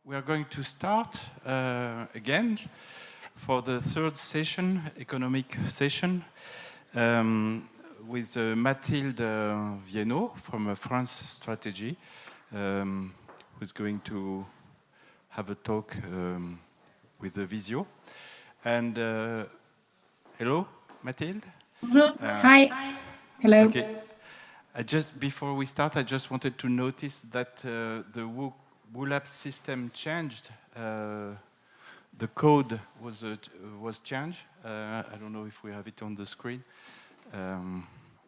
We are going to start again for the third session, economic session, with Mathilde Viennot from France Strategy, who's going to have a talk with the Visio. And hello, Mathilde. Bonjour. Hi. Hello. Okay. Before we start, I just wanted to notice that the WooLab system changed. The code was changed. I don't know if we have it on the screen.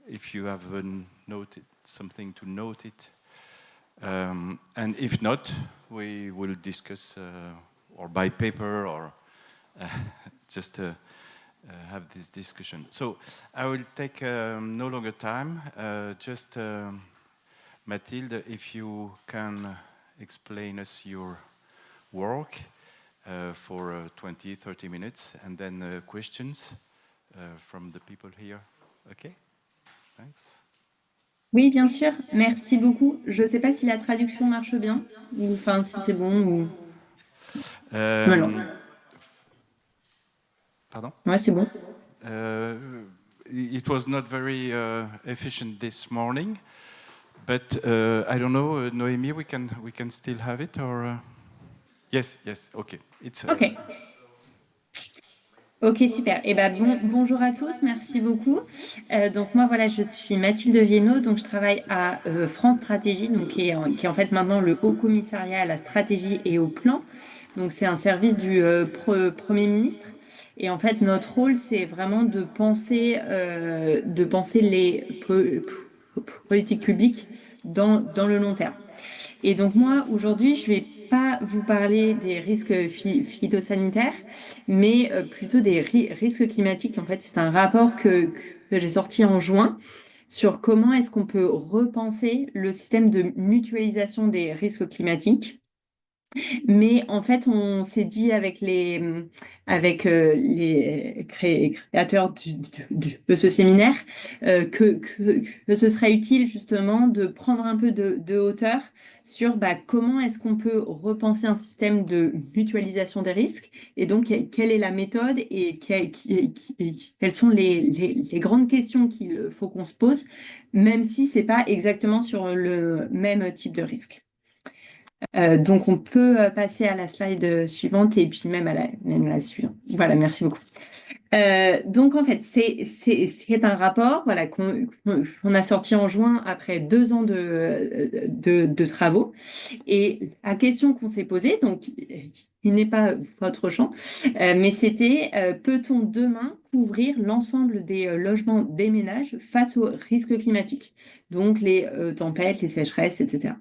If you have noted something to note it. And if not, we will discuss or by paper or just have this discussion. So I will take no longer time. Mathilde, if you can explain us your work for 20-30 minutes, and then questions from the people here. Okay? Thanks. Oui, bien sûr. Merci beaucoup. Je ne sais pas si la traduction marche bien, ou enfin si c'est bon ou. Pardon? Ouais, c'est bon. It was not very efficient this morning, but I don't know, Noémie, we can still have it or yes, okay. Ok. Ok, super. Eh ben, bonjour à tous, merci beaucoup. Donc moi, voilà, je suis Mathilde Viennot, donc je travaille à France Stratégie, donc qui est en fait maintenant le Haut Commissariat à la stratégie et au plan. Donc c'est un service du Premier ministre. Et en fait, notre rôle, c'est vraiment de penser les politiques publiques dans le long terme. Et donc moi, aujourd'hui, je vais pas vous parler des risques phytosanitaires, mais plutôt des risques climatiques. En fait, c'est un rapport que j'ai sorti en juin sur comment est-ce qu'on peut repenser le système de mutualisation des risques climatiques. Mais en fait, on s'est dit avec les créateurs de ce séminaire que ce serait utile justement de prendre un peu de hauteur sur comment est-ce qu'on peut repenser un système de mutualisation des risques et donc quelle est la méthode et quelles sont les grandes questions qu'il faut qu'on se pose, même si c'est pas exactement sur le même type de risque. Donc, on peut passer à la slide suivante et puis même à la suivante. Voilà, merci beaucoup. Donc, en fait, c'est un rapport voilà, qu'on a sorti en juin après 2 ans de travaux. Et la question qu'on s'est posée, donc, il n'est pas votre champ, mais c'était peut-on demain couvrir l'ensemble des logements des ménages face aux risques climatiques, donc les tempêtes, les sécheresses, etc.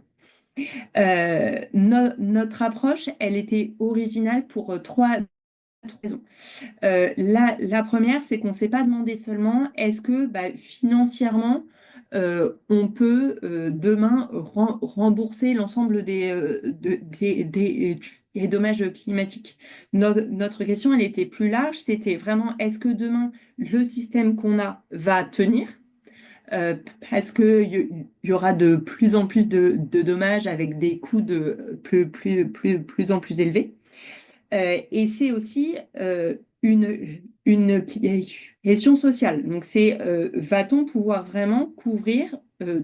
Notre approche, elle était originale pour trois raisons. La première, c'est qu'on ne s'est pas demandé seulement est-ce que financièrement, on peut demain rembourser l'ensemble des dommages climatiques. Notre question, elle était plus large, c'était vraiment est-ce que demain, le système qu'on a va tenir? Parce qu'il y aura de plus en plus de dommages avec des coûts de plus en plus élevés. Et c'est aussi une question sociale. Donc, c'est va-t-on pouvoir vraiment couvrir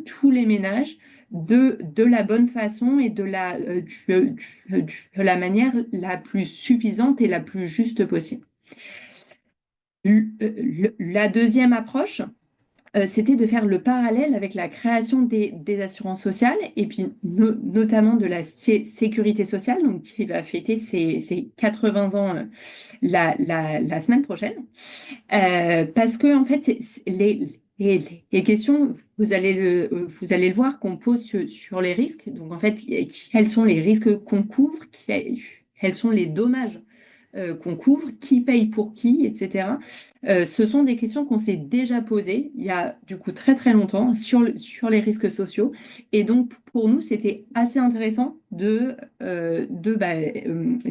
tous les ménages de la bonne façon et de la manière la plus suffisante et la plus juste possible. La deuxième approche, c'était de faire le parallèle avec la création des assurances sociales et puis notamment de la sécurité sociale, donc qui va fêter ses 80 ans la semaine prochaine. Parce que en fait, les questions, vous allez le voir, qu'on pose sur les risques. Donc en fait, quels sont les risques qu'on couvre, quels sont les dommages qu'on couvre, qui paye pour qui, etc. Ce sont des questions qu'on s'est déjà posées il y a du coup très très longtemps sur les risques sociaux. Et donc pour nous, c'était assez intéressant de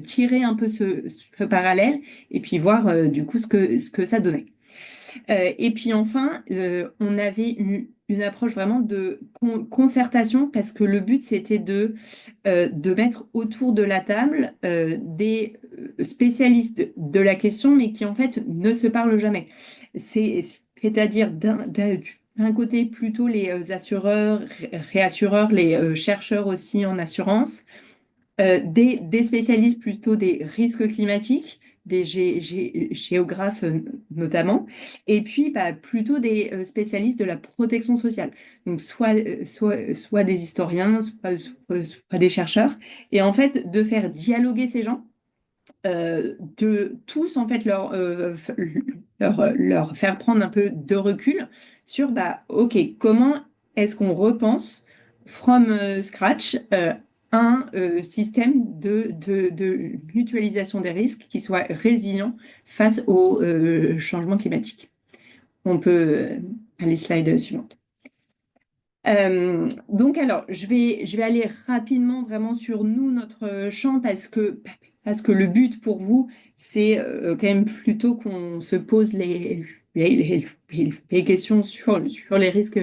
tirer un peu ce parallèle et puis voir du coup ce que ça donnait. Et puis enfin, on avait une approche vraiment de concertation parce que le but, c'était de mettre autour de la table des spécialistes de la question, mais qui en fait ne se parlent jamais. C'est-à-dire d'un côté plutôt les assureurs, réassureurs, les chercheurs aussi en assurance, des spécialistes plutôt des risques climatiques, des géographes notamment, et puis bah, plutôt des spécialistes de la protection sociale. Donc soit des historiens, soit des chercheurs, et en fait de faire dialoguer ces gens, de tous en fait leur faire prendre un peu de recul sur bah ok, comment est-ce qu'on repense from scratch un système de mutualisation des risques qui soit résilient face au changement climatique. On peut aller slide suivante. Donc alors, je vais aller rapidement vraiment sur nous, notre champ, parce que le but pour vous, c'est quand même plutôt qu'on se pose les questions sur les risques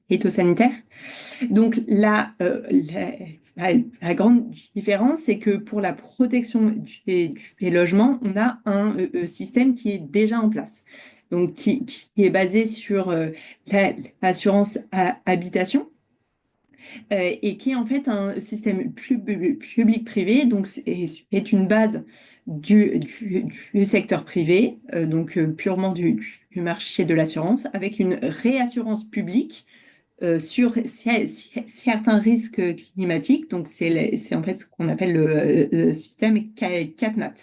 phytosanitaires. Donc la grande différence, c'est que pour la protection des logements, on a un système qui est déjà en place. Donc qui est basé sur l'assurance habitation et qui est en fait un système public-privé, donc est une base du secteur privé, donc purement du marché de l'assurance, avec une réassurance publique sur certains risques climatiques. Donc, c'est en fait ce qu'on appelle le système CatNat.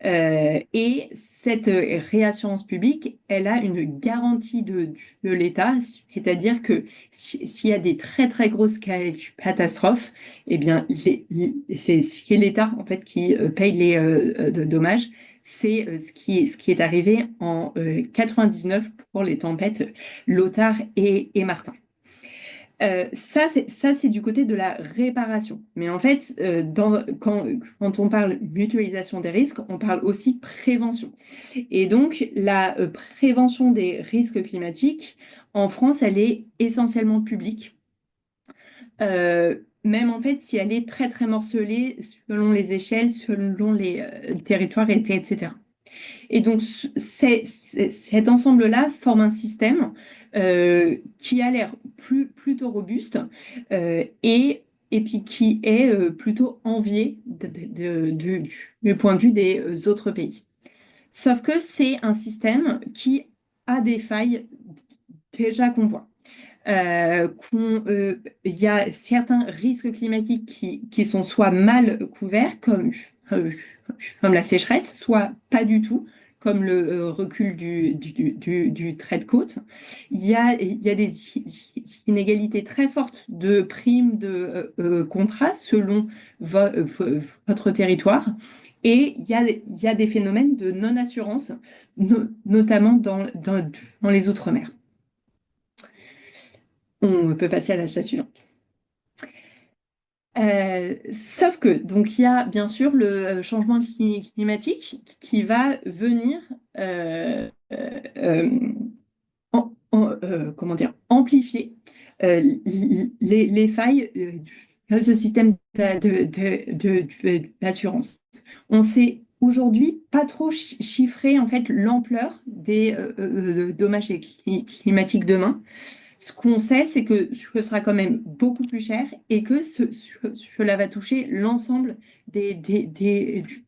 Et cette réassurance publique, elle a une garantie de l'État, c'est-à-dire que s'il y a des très très grosses catastrophes, eh bien c'est l'État en fait qui paye les dommages. C'est ce qui est arrivé en 99 pour les tempêtes Lothar et Martin. Ça, c'est du côté de la réparation. Mais en fait, quand on parle mutualisation des risques, on parle aussi prévention. Et donc, la prévention des risques climatiques, en France, elle est essentiellement publique. Même en fait, si elle est très, très morcelée selon les échelles, selon les territoires, etc. Et donc, cet ensemble-là forme un système qui a l'air plutôt robuste et puis qui est plutôt envié du point de vue des autres pays. Sauf que c'est un système qui a des failles déjà qu'on voit. Il y a certains risques climatiques qui sont soit mal couverts, euh, comme la sécheresse, soit pas du tout, comme le recul du trait de côte. Il y a des inégalités très fortes de primes de contrats selon votre territoire. Et il y a des phénomènes de non-assurance, notamment dans les Outre-mer. On peut passer à la slide suivante. Sauf que, donc, il y a bien sûr le changement climatique qui va venir comment dire, amplifier les failles de ce système d'assurance. On sait aujourd'hui pas trop chiffrer en fait l'ampleur des dommages climatiques demain. Ce qu'on sait, c'est que ce sera quand même beaucoup plus cher et que cela va toucher l'ensemble des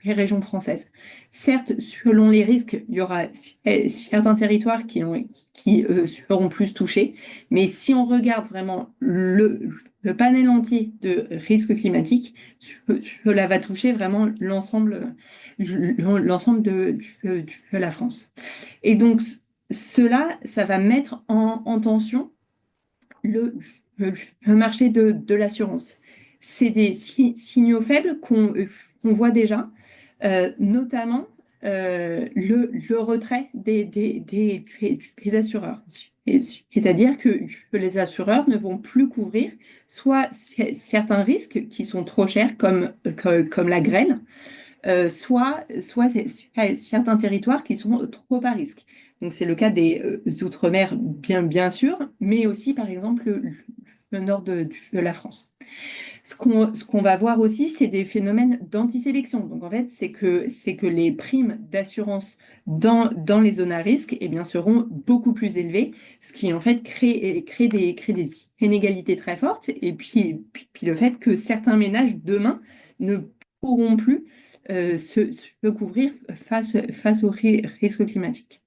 régions françaises. Certes, selon les risques, il y aura certains territoires qui seront plus touchés, mais si on regarde vraiment le panel entier de risques climatiques, cela va toucher vraiment l'ensemble de la France. Et donc, cela, ça va mettre en tension le marché de l'assurance. C'est des signaux faibles qu'on voit déjà, notamment le retrait des assureurs. C'est-à-dire que les assureurs ne vont plus couvrir soit certains risques qui sont trop chers, comme la grêle, soit certains territoires qui sont trop à risque. Donc, c'est le cas des Outre-mer, bien sûr, mais aussi, par exemple, le nord de la France. Ce qu'on va voir aussi, c'est des phénomènes d'antisélection. Donc, en fait, c'est que les primes d'assurance dans les zones à risque, eh bien, seront beaucoup plus élevées, ce qui, en fait, crée des inégalités très fortes. Et puis le fait que certains ménages, demain, ne pourront plus se couvrir face aux risques climatiques.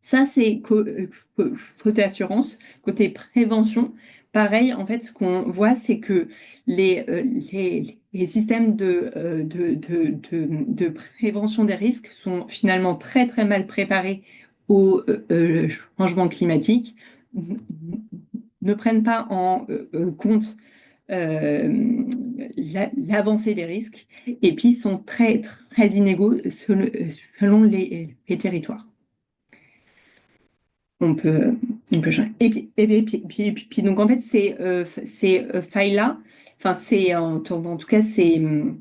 Ça, c'est côté assurance. Côté prévention, pareil, en fait, ce qu'on voit, c'est que les systèmes de prévention des risques sont finalement très mal préparés au changement climatique, ne prennent pas en compte l'avancée des risques, et puis sont très inégaux selon les territoires. On peut, on peut changer. Puis, donc en fait, ces failles-là, enfin, en tout cas, ce,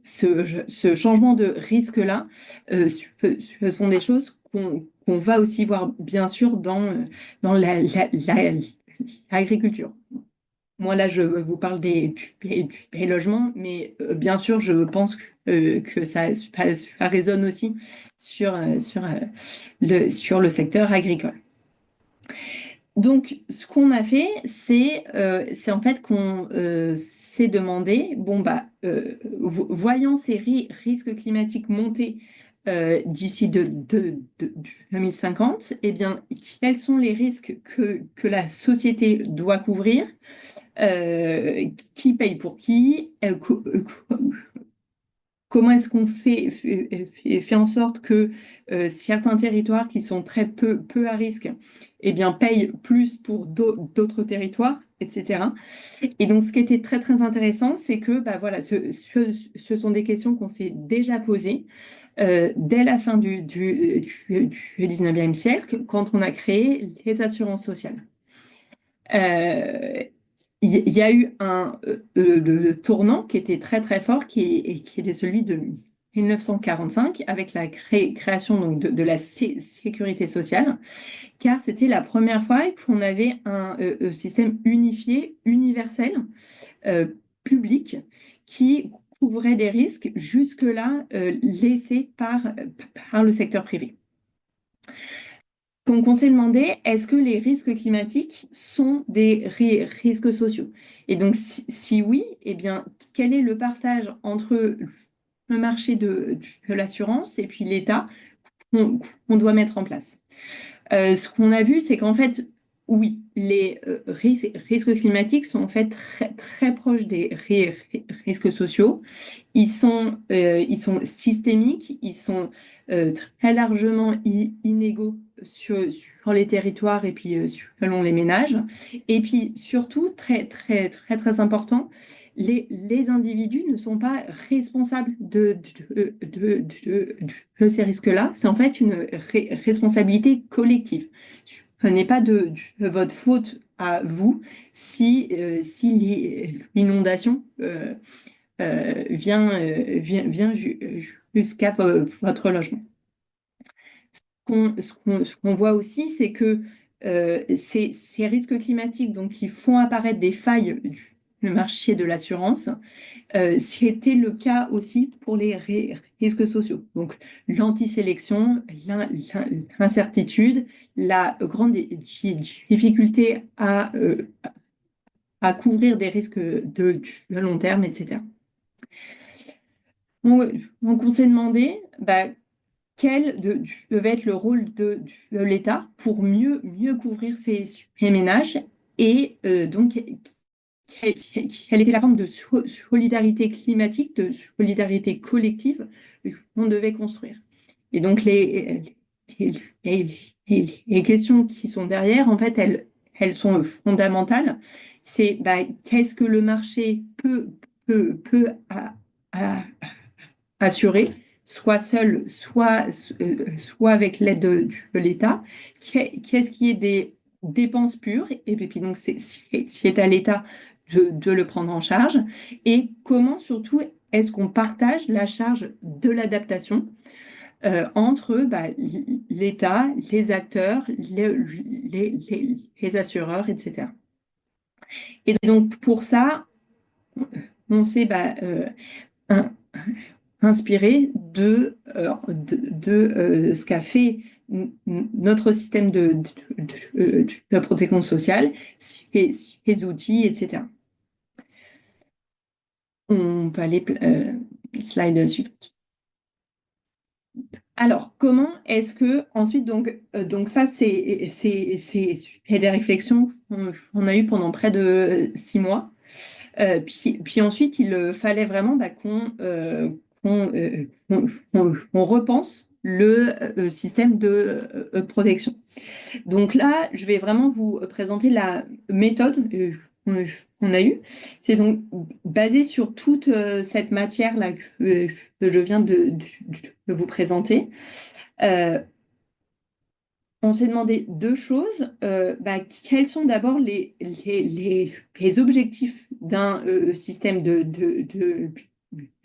ce changement de risque-là, ce sont des choses qu'on va aussi voir, bien sûr, dans l'agriculture. Moi, là, je vous parle des logements, mais bien sûr, je pense que ça résonne aussi sur le secteur agricole. Donc, ce qu'on a fait, c'est en fait qu'on s'est demandé, bon, bah, voyant ces risques climatiques monter d'ici 2050, eh bien, quels sont les risques que la société doit couvrir? Qui paye pour qui, comment est-ce qu'on fait en sorte que certains territoires qui sont très peu à risque, eh bien, payent plus pour d'autres territoires, etc. Et donc, ce qui était très intéressant, c'est que bah, voilà, ce sont des questions qu'on s'est déjà posées dès la fin du 19e siècle, quand on a créé les assurances sociales. Il y a eu le tournant qui était très fort, qui était celui de 1945, avec la création donc, de la sécurité sociale, car c'était la première fois qu'on avait un système unifié, universel, public, qui couvrait des risques jusque-là laissés par le secteur privé. Donc, on s'est demandé, est-ce que les risques climatiques sont des risques sociaux? Et donc, si oui, eh bien, quel est le partage entre le marché de l'assurance et puis l'État qu'on doit mettre en place? Ce qu'on a vu, c'est qu'en fait, oui, les risques climatiques sont en fait très proches des risques sociaux. Ils sont systémiques, ils sont très largement inégaux sur les territoires et puis selon les ménages. Et puis surtout, très important, les individus ne sont pas responsables de ces risques-là. C'est en fait une responsabilité collective. Ce n'est pas de votre faute à vous si l'inondation vient jusqu'à votre logement. Ce qu'on voit aussi, c'est que ces risques climatiques donc, qui font apparaître des failles du marché de l'assurance, c'était le cas aussi pour les risques sociaux. Donc l'antisélection, l'incertitude, la grande difficulté à couvrir des risques de long terme, etc. Donc on s'est demandé quel devait être le rôle de l'État pour mieux couvrir ces ménages et donc quelle était la forme de solidarité climatique, de solidarité collective qu'on devait construire. Et donc les questions qui sont derrière, en fait, elles sont fondamentales. C'est qu'est-ce que le marché peut assurer, soit seul, soit avec l'aide de l'État. Qu'est-ce qui est des dépenses pures, et puis donc c'est à l'État de le prendre en charge, et comment surtout est-ce qu'on partage la charge de l'adaptation entre l'État, les acteurs, les assureurs, etc. Et donc, pour ça, on s'est in- inspiré de ce qu'a fait notre système de protection sociale, ses outils, etc. On peut aller slide suivante. Alors, comment est-ce que ensuite donc ça c'est des réflexions qu'on a eues pendant près de 6 mois. Puis ensuite il fallait vraiment qu'on repense le système de protection. Donc là, je vais vraiment vous présenter la méthode qu'on a eue. C'est donc basé sur toute cette matière-là que je viens de vous présenter. Euh, on s'est demandé deux choses. Quels sont d'abord les objectifs d'un système de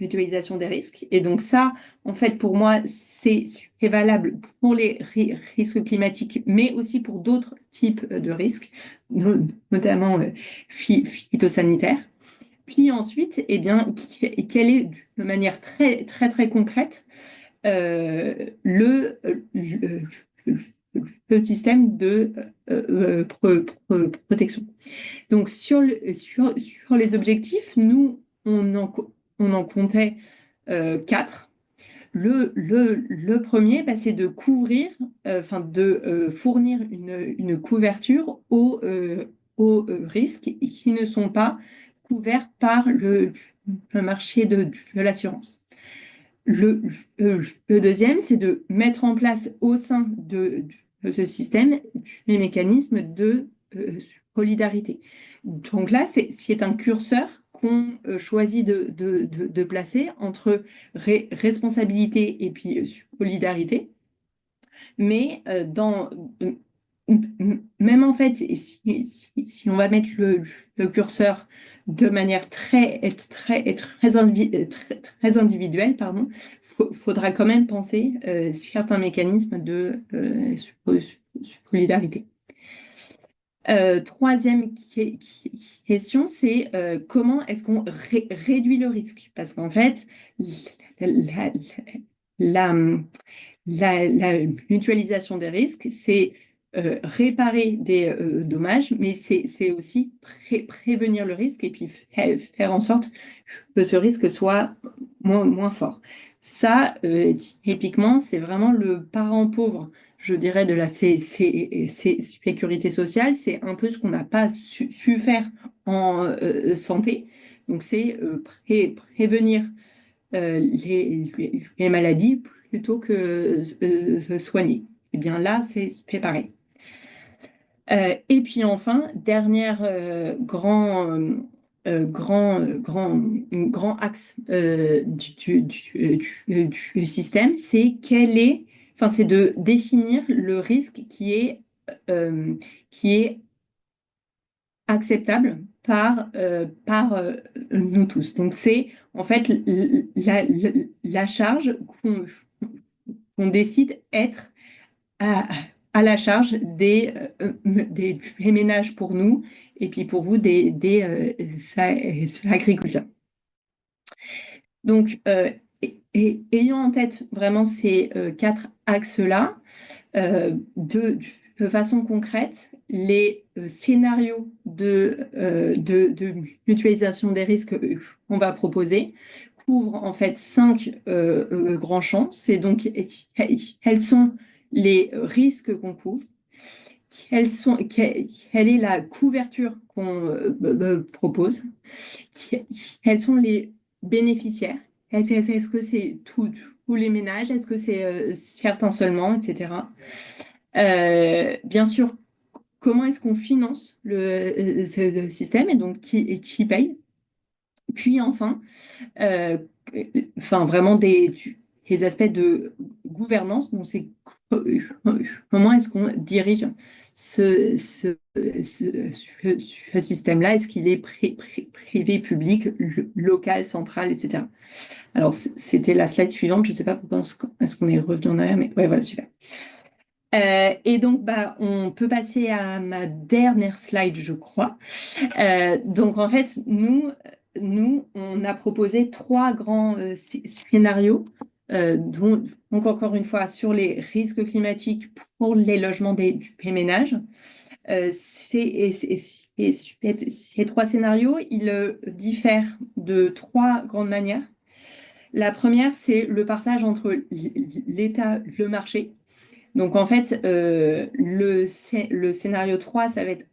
mutualisation des risques? Et donc ça, en fait, pour moi, c'est valable pour les risques climatiques, mais aussi pour d'autres types de risques, notamment phytosanitaires. Puis ensuite, eh bien, quelle est de manière très, très, très concrète le système de protection. Donc, sur les objectifs, nous, on en comptait 4. Le premier, c'est de couvrir, de fournir une couverture aux risques qui ne sont pas couverts par le marché de l'assurance. Le deuxième, c'est de mettre en place au sein de ce système les mécanismes de solidarité. Donc là, c'est un curseur qu'on choisit de placer entre responsabilité et puis solidarité. Mais même en fait, si on va mettre le curseur de manière très, très, très individuelle, pardon, faudra quand même penser certains mécanismes de solidarité. Troisième question, c'est comment est-ce qu'on réduit le risque? Parce qu'en fait, la, la, la mutualisation des risques, c'est réparer des dommages, mais c'est aussi prévenir le risque et puis faire en sorte que ce risque soit moins fort. Ça, typiquement, c'est vraiment le parent pauvre, je dirais, de la sécurité sociale. C'est un peu ce qu'on n'a pas su faire en santé. Donc, c'est prévenir les maladies plutôt que se soigner. Et bien là, c'est pareil. Et puis enfin, dernière grand axe du système, c'est de définir le risque qui est acceptable par nous tous. Donc c'est en fait la charge qu'on décide être à, à la charge des ménages pour nous et puis pour vous des agriculteurs. Donc, ayant en tête vraiment ces 4 axes-là, de façon concrète, les scénarios de mutualisation des risques qu'on va proposer couvrent en fait 5 grands champs. C'est donc quels sont les risques qu'on couvre, quelle est la couverture qu'on propose, quels sont les bénéficiaires, est-ce que c'est tous les ménages, est-ce que c'est certains seulement, etc. Bien sûr, comment est-ce qu'on finance ce système et donc qui paye? Puis enfin, vraiment des aspects de gouvernance, donc c'est comment est-ce qu'on dirige ce système-là? Est-ce qu'il est privé, public, local, central, etc. Alors, c'était la slide suivante. Je ne sais pas pourquoi est-ce qu'on est revenu en arrière, mais ouais, voilà, super. Et donc, on peut passer à ma dernière slide, je crois. Donc, en fait, nous, on a proposé trois grands scénarios, donc encore une fois, sur les risques climatiques pour les logements des ménages. Ces trois scénarios, ils diffèrent de trois grandes manières. La première, c'est le partage entre l'État, le marché. Donc, en fait, le scénario 3, ça va être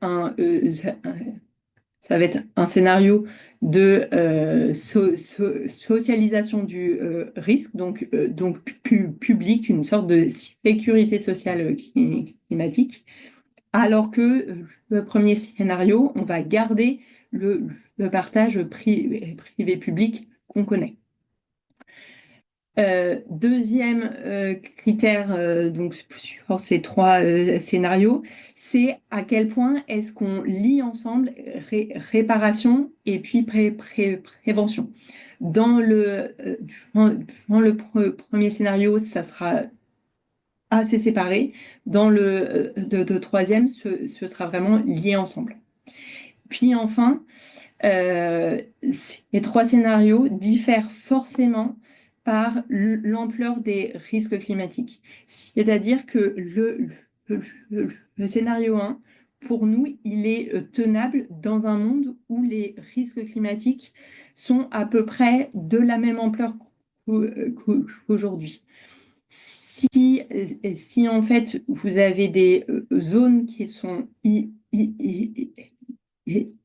un scénario de socialisation du risque, donc public, une sorte de sécurité sociale climatique, alors que le premier scénario, on va garder le partage privé-public qu'on connaît. Deuxième critère donc sur ces trois scénarios, c'est à quel point est-ce qu'on lie ensemble réparation et puis prévention. Dans le premier scénario, ça sera assez séparé. Dans le troisième, ce sera vraiment lié ensemble. Puis enfin, ces trois scénarios diffèrent forcément par l'ampleur des risques climatiques. C'est-à-dire que le scénario 1, pour nous, il est tenable dans un monde où les risques climatiques sont à peu près de la même ampleur qu'aujourd'hui. Si en fait vous avez des zones qui sont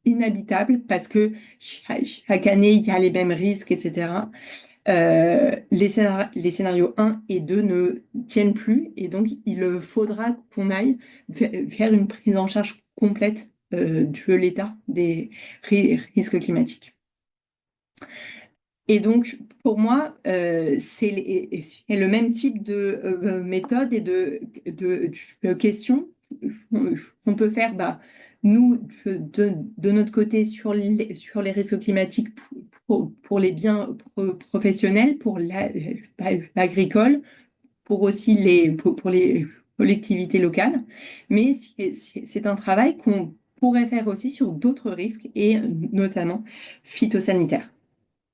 inhabitable parce que chaque année, il y a les mêmes risques, etc. Les scénarios 1 et 2 ne tiennent plus et donc il faudra qu'on aille faire une prise en charge complète de l'état des risques climatiques. Et donc, pour moi, c'est le même type de méthode et de questions qu'on peut faire, nous, de notre côté, sur les risques climatiques pour les biens professionnels, pour l'agricole, pour aussi pour les collectivités locales. Mais c'est un travail qu'on pourrait faire aussi sur d'autres risques, et notamment phytosanitaires.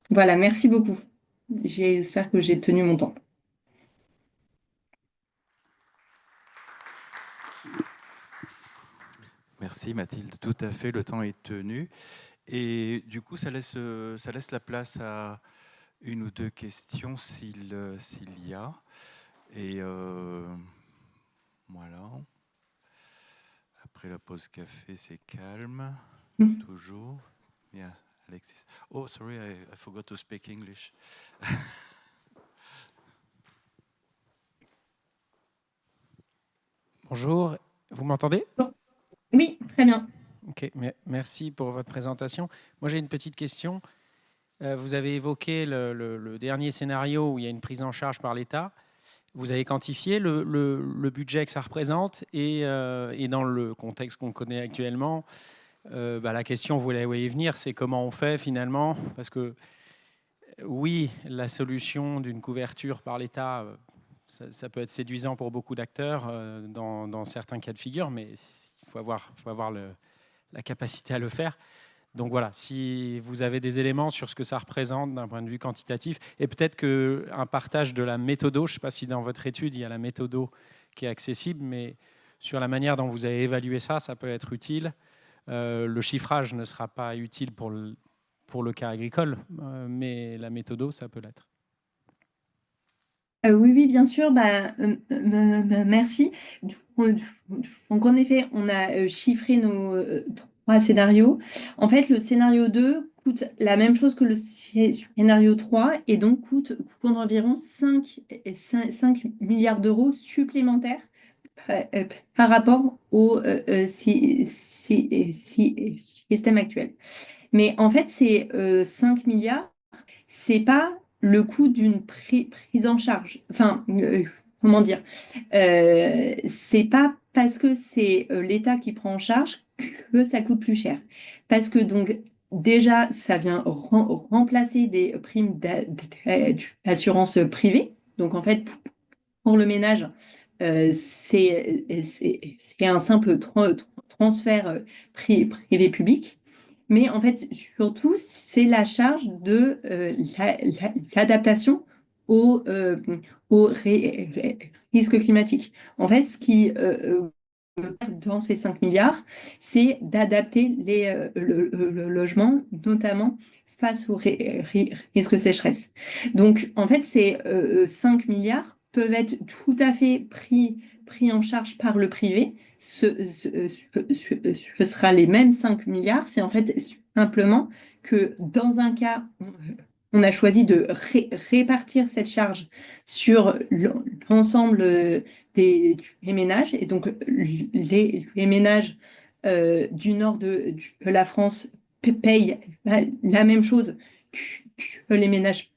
Voilà, merci beaucoup. J'espère que j'ai tenu mon temps. Merci Mathilde, tout à fait, le temps est tenu. Et du coup, ça laisse la place à une ou deux questions s'il y a. Et voilà. Après la pause café, c'est calme, toujours. Yeah, Alexis. Oh, sorry, I forgot to speak English. Bonjour, vous m'entendez? Oui, très bien. Ok, merci pour votre présentation. Moi, j'ai une petite question. Vous avez évoqué le dernier scénario où il y a une prise en charge par l'État. Vous avez quantifié le budget que ça représente et dans le contexte qu'on connaît actuellement, la question, vous la voyez venir, c'est comment on fait finalement? Parce que oui, la solution d'une couverture par l'État, ça peut être séduisant pour beaucoup d'acteurs dans certains cas de figure, mais il faut avoir la capacité à le faire. Donc voilà, si vous avez des éléments sur ce que ça représente d'un point de vue quantitatif, et peut-être qu'un partage de la méthodo, je ne sais pas si dans votre étude il y a la méthodo qui est accessible, mais sur la manière dont vous avez évalué ça, ça peut être utile. Le chiffrage ne sera pas utile pour le cas agricole, mais la méthodo, ça peut l'être. Oui, bien sûr. Merci. Donc, en effet, on a chiffré nos trois scénarios. En fait, le scénario 2 coûte la même chose que le scénario 3 et donc coûte environ 5 milliards d'euros supplémentaires par rapport au système actuel. Mais en fait, ces 5 milliards, c'est pas le coût d'une prise en charge. Enfin, comment dire, c'est pas parce que c'est l'État qui prend en charge que ça coûte plus cher. Parce que donc, déjà, ça vient remplacer des primes d'assurance privée. Donc, en fait, pour le ménage, c'est un simple transfert privé-public. Mais en fait, surtout, c'est la charge de l'adaptation au, au risque climatique. En fait, ce qui, dans ces 5 milliards, c'est d'adapter le logement, notamment face au risque sécheresse. Donc, en fait, ces 5 milliards peuvent être tout à fait pris en charge par le privé. Ce sera les mêmes 5 milliards. C'est en fait simplement que dans un cas, on a choisi de répartir cette charge sur l'ensemble des ménages. Et donc, les ménages du nord de la France payent la même chose que les ménages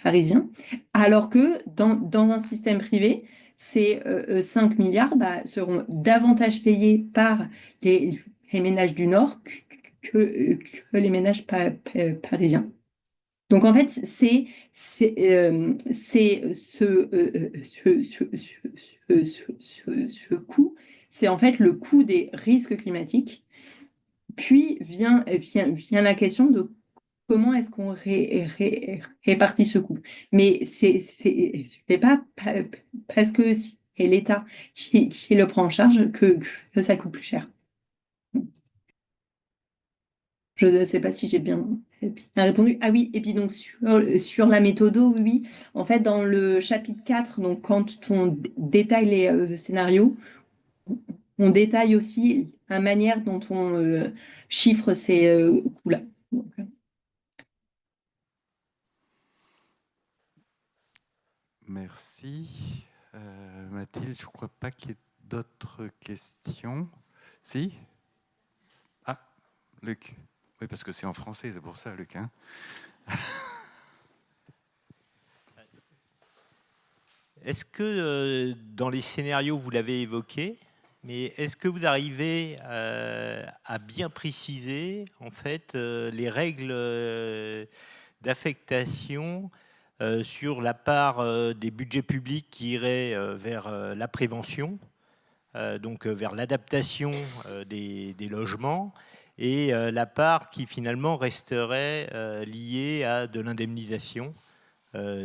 parisiens, alors que dans un système privé, ces 5 milliards seront davantage payés par les ménages du Nord que les ménages parisiens. Donc en fait, c'est ce coût, c'est en fait le coût des risques climatiques. Puis vient la question de comment est-ce qu'on répartit ce coût. Mais c'est pas parce que c'est l'État qui le prend en charge que ça coûte plus cher. Je ne sais pas si j'ai bien répondu. Ah oui, et puis donc sur la méthode, oui, oui. En fait, dans le chapitre 4, donc quand on détaille les scénarios, on détaille aussi la manière dont on chiffre ces coûts-là. Donc, Merci. Mathilde, je ne crois pas qu'il y ait d'autres questions. Si? Ah, Luc. Oui, parce que c'est en français, c'est pour ça, Luc. Hein. Est-ce que dans les scénarios, vous l'avez évoqué, mais est-ce que vous arrivez à bien préciser en fait les règles d'affectation sur la part des budgets publics qui iraient vers la prévention, donc vers l'adaptation des logements, et la part qui finalement resterait liée à de l'indemnisation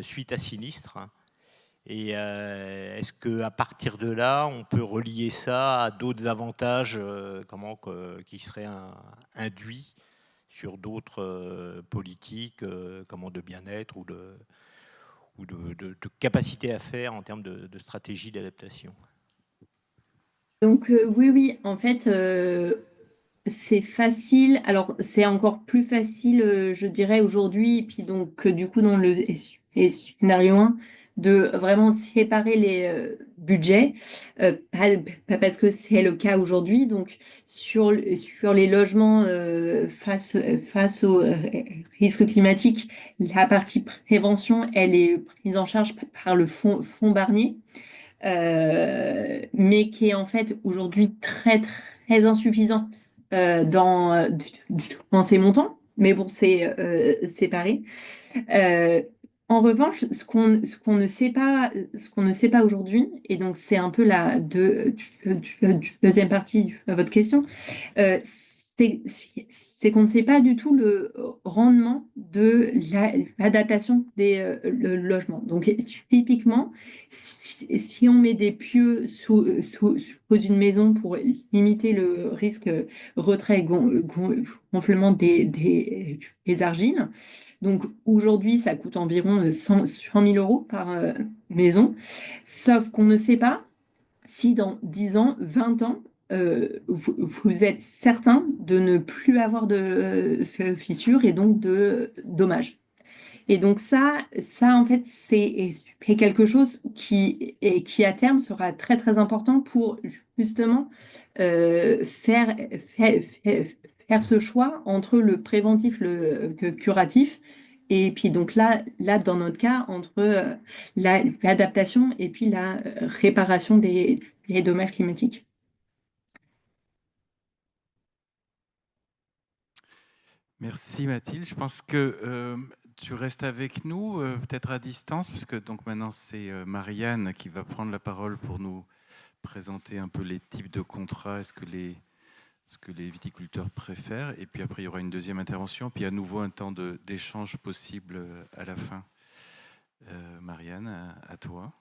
suite à sinistre? Et est-ce qu'à partir de là, on peut relier ça à d'autres avantages qui seraient induits sur d'autres politiques de bien-être ou de capacité à faire en termes de stratégie d'adaptation? Donc oui, oui, en fait, c'est facile. Alors, c'est encore plus facile, je dirais, aujourd'hui, et puis donc que du coup, dans le scénario 1, de vraiment séparer les budgets, pas parce que c'est le cas aujourd'hui. Donc, sur les logements face au risque climatique, la partie prévention, elle est prise en charge par le fonds Barnier. Mais qui est en fait aujourd'hui très très insuffisant dans ces montants. Mais bon, c'est séparé. Euh, en revanche, ce qu'on ne sait pas, aujourd'hui, et donc c'est un peu la deuxième partie de votre question, euh, c'est qu'on ne sait pas du tout le rendement de l'adaptation des logements. Donc, typiquement, si on met des pieux sous une maison pour limiter le risque retrait gonflement des argiles, donc aujourd'hui, ça coûte environ 100 000 euros par maison, sauf qu'on ne sait pas si dans 10 ans, 20 ans, vous êtes certain de ne plus avoir de fissures et donc de dommages. Et donc ça en fait, c'est quelque chose qui à terme sera très très important pour justement faire ce choix entre le préventif, le curatif Et puis donc là, dans notre cas, entre l'adaptation et puis la réparation des dommages climatiques. Merci Mathilde. Je pense que tu restes avec nous, peut-être à distance, parce que donc maintenant c'est Marianne qui va prendre la parole pour nous présenter un peu les types de contrats, ce que les viticulteurs préfèrent. Et puis après, il y aura une deuxième intervention, puis à nouveau un temps d'échange possible à la fin. Marianne, à toi.